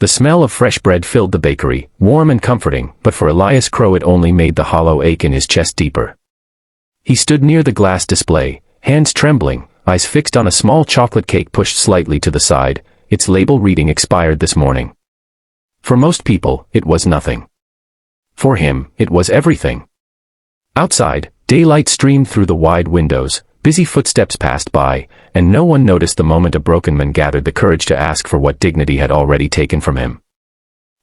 The smell of fresh bread filled the bakery, warm and comforting, but for Elias Crow it only made the hollow ache in his chest deeper. He stood near the glass display, hands trembling, eyes fixed on a small chocolate cake pushed slightly to the side, its label reading expired this morning. For most people, it was nothing. For him, it was everything. Outside, daylight streamed through the wide windows, busy footsteps passed by, and no one noticed the moment a broken man gathered the courage to ask for what dignity had already taken from him.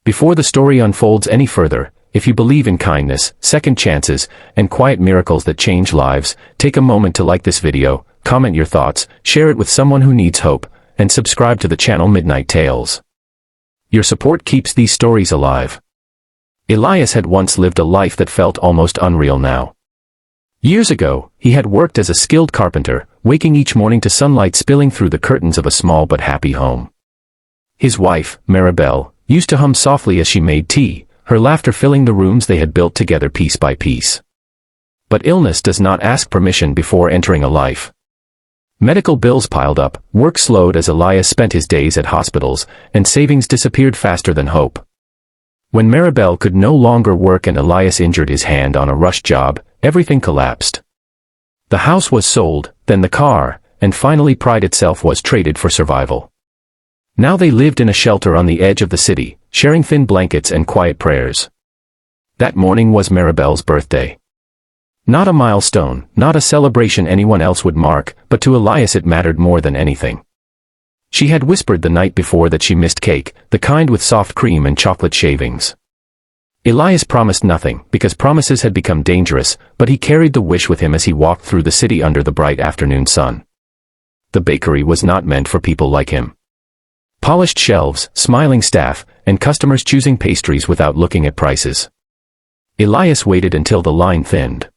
Before the story unfolds any further, if you believe in kindness, second chances, and quiet miracles that change lives, take a moment to like this video, comment your thoughts, share it with someone who needs hope, and subscribe to the channel Midnight Tales. Your support keeps these stories alive. Elias had once lived a life that felt almost unreal now. Years ago, he had worked as a skilled carpenter, waking each morning to sunlight spilling through the curtains of a small but happy home. His wife, Maribel, used to hum softly as she made tea, her laughter filling the rooms they had built together piece by piece. But illness does not ask permission before entering a life. Medical bills piled up, work slowed as Elias spent his days at hospitals, and savings disappeared faster than hope. When Maribel could no longer work and Elias injured his hand on a rush job, everything collapsed. The house was sold, then the car, and finally pride itself was traded for survival. Now they lived in a shelter on the edge of the city, sharing thin blankets and quiet prayers. That morning was Maribel's birthday. Not a milestone, not a celebration anyone else would mark, but to Elias it mattered more than anything. She had whispered the night before that she missed cake, the kind with soft cream and chocolate shavings. Elias promised nothing, because promises had become dangerous, but he carried the wish with him as he walked through the city under the bright afternoon sun. The bakery was not meant for people like him. Polished shelves, smiling staff, and customers choosing pastries without looking at prices. Elias waited until the line thinned.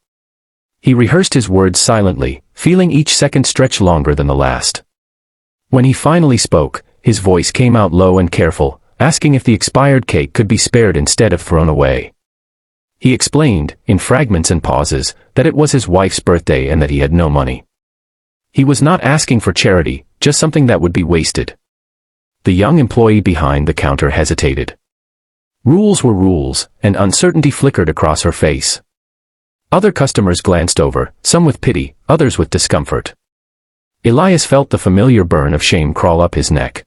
He rehearsed his words silently, feeling each second stretch longer than the last. When he finally spoke, his voice came out low and careful, asking if the expired cake could be spared instead of thrown away. He explained, in fragments and pauses, that it was his wife's birthday and that he had no money. He was not asking for charity, just something that would be wasted. The young employee behind the counter hesitated. Rules were rules, and uncertainty flickered across her face. Other customers glanced over, some with pity, others with discomfort. Elias felt the familiar burn of shame crawl up his neck.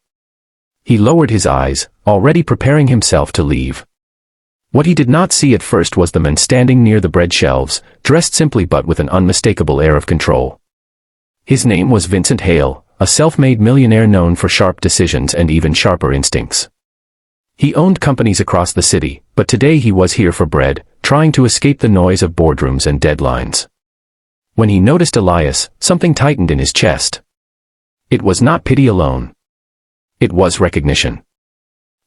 He lowered his eyes, already preparing himself to leave. What he did not see at first was the man standing near the bread shelves, dressed simply but with an unmistakable air of control. His name was Vincent Hale, a self-made millionaire known for sharp decisions and even sharper instincts. He owned companies across the city, but today he was here for bread, trying to escape the noise of boardrooms and deadlines. When he noticed Elias, something tightened in his chest. It was not pity alone. It was recognition.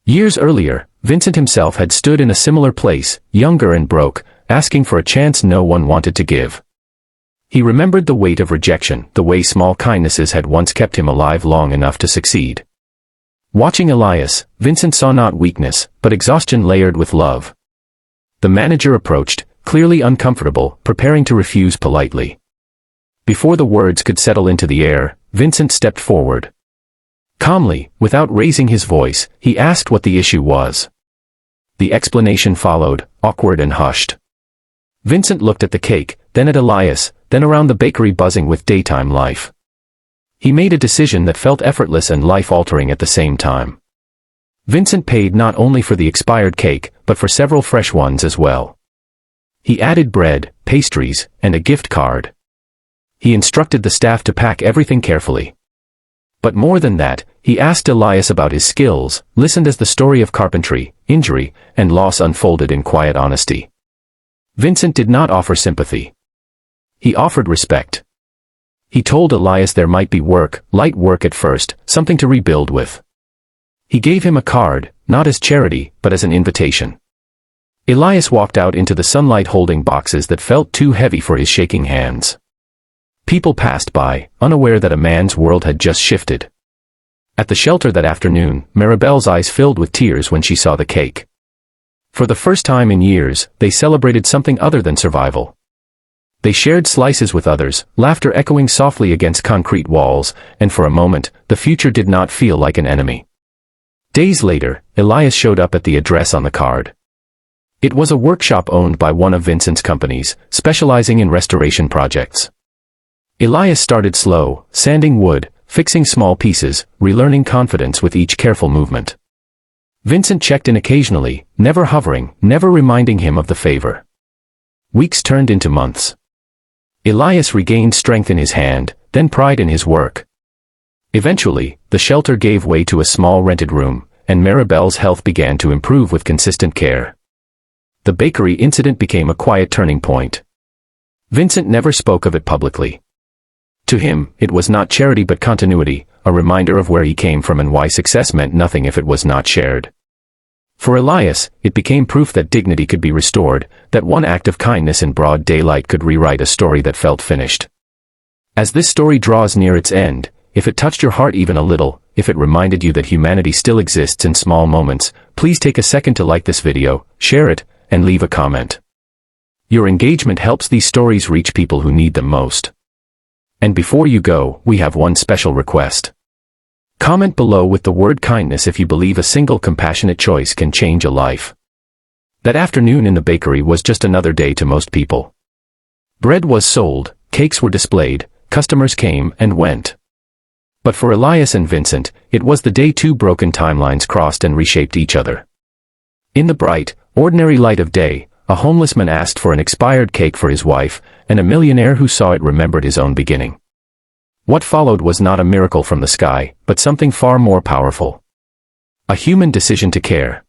Years earlier, Vincent himself had stood in a similar place, younger and broke, asking for a chance no one wanted to give. He remembered the weight of rejection, the way small kindnesses had once kept him alive long enough to succeed. Watching Elias, Vincent saw not weakness, but exhaustion layered with love. The manager approached, clearly uncomfortable, preparing to refuse politely. Before the words could settle into the air, Vincent stepped forward. Calmly, without raising his voice, he asked what the issue was. The explanation followed, awkward and hushed. Vincent looked at the cake, then at Elias, then around the bakery buzzing with daytime life. He made a decision that felt effortless and life-altering at the same time. Vincent paid not only for the expired cake, but for several fresh ones as well. He added bread, pastries, and a gift card. He instructed the staff to pack everything carefully. But more than that, he asked Elias about his skills, listened as the story of carpentry, injury, and loss unfolded in quiet honesty. Vincent did not offer sympathy. He offered respect. He told Elias there might be work, light work at first, something to rebuild with. He gave him a card, not as charity, but as an invitation. Elias walked out into the sunlight holding boxes that felt too heavy for his shaking hands. People passed by, unaware that a man's world had just shifted. At the shelter that afternoon, Maribel's eyes filled with tears when she saw the cake. For the first time in years, they celebrated something other than survival. They shared slices with others, laughter echoing softly against concrete walls, and for a moment, the future did not feel like an enemy. Days later, Elias showed up at the address on the card. It was a workshop owned by one of Vincent's companies, specializing in restoration projects. Elias started slow, sanding wood, fixing small pieces, relearning confidence with each careful movement. Vincent checked in occasionally, never hovering, never reminding him of the favor. Weeks turned into months. Elias regained strength in his hand, then pride in his work. Eventually, the shelter gave way to a small rented room, and Maribel's health began to improve with consistent care. The bakery incident became a quiet turning point. Vincent never spoke of it publicly. To him, it was not charity but continuity, a reminder of where he came from and why success meant nothing if it was not shared. For Elias, it became proof that dignity could be restored, that one act of kindness in broad daylight could rewrite a story that felt finished. As this story draws near its end, if it touched your heart even a little, if it reminded you that humanity still exists in small moments, please take a second to like this video, share it, and leave a comment. Your engagement helps these stories reach people who need them most. And before you go, we have one special request. Comment below with the word kindness if you believe a single compassionate choice can change a life. That afternoon in the bakery was just another day to most people. Bread was sold, cakes were displayed, customers came and went. But for Elias and Vincent, it was the day two broken timelines crossed and reshaped each other. In the bright, ordinary light of day, a homeless man asked for an expired cake for his wife, and a millionaire who saw it remembered his own beginning. What followed was not a miracle from the sky, but something far more powerful. A human decision to care.